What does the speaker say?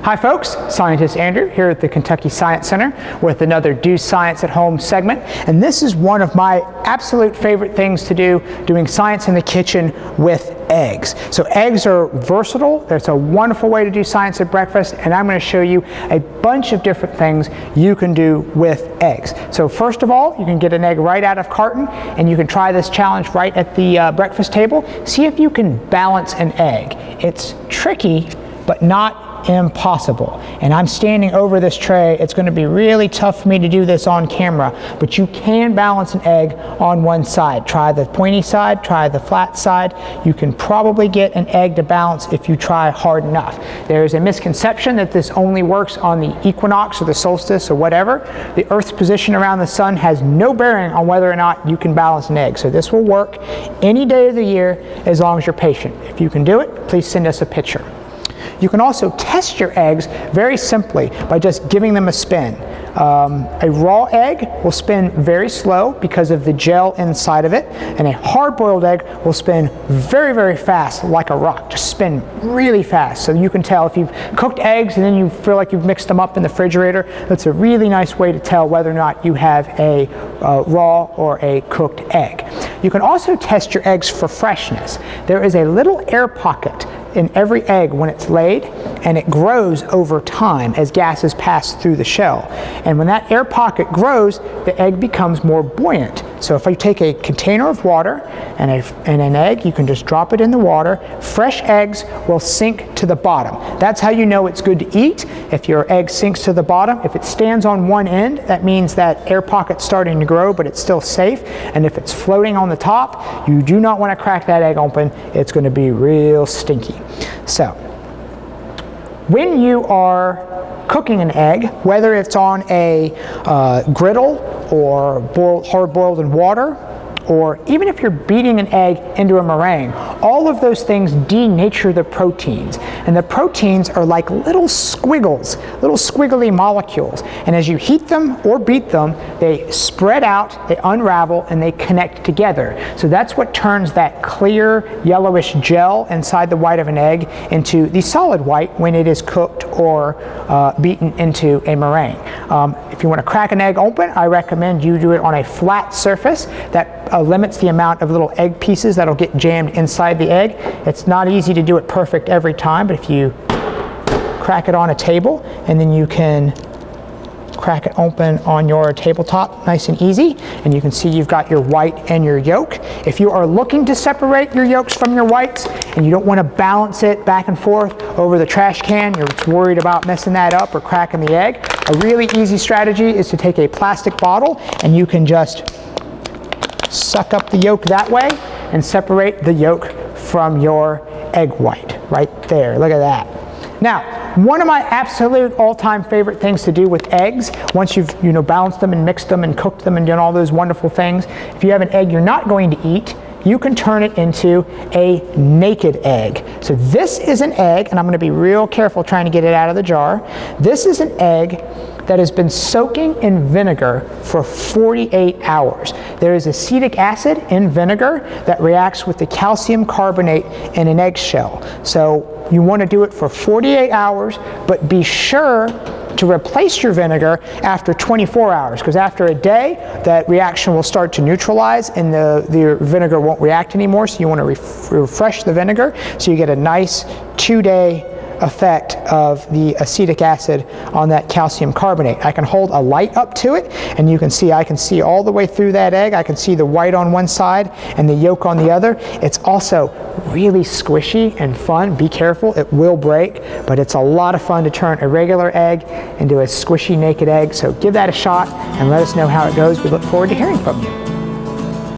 Hi folks, Scientist Andrew here at the Kentucky Science Center with another Do Science at Home segment. And this is one of my absolute favorite things to do, doing science in the kitchen with eggs. So eggs are versatile. There's a wonderful way to do science at breakfast, and I'm going to show you a bunch of different things you can do with eggs. So first of all, you can get an egg right out of carton, and you can try this challenge right at the breakfast table. See if you can balance an egg. It's tricky, but not impossible. And I'm standing over this tray. It's going to be really tough for me to do this on camera, but you can balance an egg on one side. Try the pointy side, try the flat side. You can probably get an egg to balance if you try hard enough. There's a misconception that this only works on the equinox or the solstice or whatever. The Earth's position around the sun has no bearing on whether or not you can balance an egg. So this will work any day of the year as long as you're patient. If you can do it, please send us a picture. You can also test your eggs very simply by just giving them a spin. A raw egg will spin very slow because of the gel inside of it, and a hard-boiled egg will spin very, very fast like a rock. Just spin really fast. So you can tell if you've cooked eggs and then you feel like you've mixed them up in the refrigerator. That's a really nice way to tell whether or not you have a raw or a cooked egg. You can also test your eggs for freshness. There is a little air pocket in every egg when it's laid, and it grows over time as gases pass through the shell. And when that air pocket grows, the egg becomes more buoyant. So if you take a container of water and an egg, you can just drop it in the water. Fresh eggs will sink to the bottom. That's how you know it's good to eat. If your egg sinks to the bottom, if it stands on one end, that means that air pocket's starting to grow, but it's still safe. And if it's floating on the top, you do not want to crack that egg open. It's going to be real stinky. So, when you are cooking an egg, whether it's on a griddle or hard-boiled in water, or even if you're beating an egg into a meringue, all of those things denature the proteins. And the proteins are like little squiggles, little squiggly molecules. And as you heat them or beat them, they spread out, they unravel, and they connect together. So that's what turns that clear yellowish gel inside the white of an egg into the solid white when it is cooked or beaten into a meringue. If you want to crack an egg open, I recommend you do it on a flat surface. That limits the amount of little egg pieces that'll get jammed inside the egg. It's not easy to do it perfect every time, but if you crack it on a table and then you can crack it open on your tabletop nice and easy, and you can see you've got your white and your yolk. If you are looking to separate your yolks from your whites and you don't want to balance it back and forth over the trash can, you're worried about messing that up or cracking the egg, a really easy strategy is to take a plastic bottle and you can just suck up the yolk that way and separate the yolk from your egg white right there. Look at that. Now, one of my absolute all-time favorite things to do with eggs, once you've balanced them and mixed them and cooked them and done all those wonderful things, if you have an egg you're not going to eat, you can turn it into a naked egg. So this is an egg, and I'm going to be real careful trying to get it out of the jar. This is an egg that has been soaking in vinegar for 48 hours. There is acetic acid in vinegar that reacts with the calcium carbonate in an eggshell. So you want to do it for 48 hours, but be sure to replace your vinegar after 24 hours, because after a day that reaction will start to neutralize and the vinegar won't react anymore. So you want to refresh the vinegar so you get a nice 2-day effect of the acetic acid on that calcium carbonate. I can hold a light up to it and you can see, I can see all the way through that egg. I can see the white on one side and the yolk on the other. It's also really squishy and fun. Be careful, it will break, but it's a lot of fun to turn a regular egg into a squishy naked egg. So give that a shot and let us know how it goes. We look forward to hearing from you.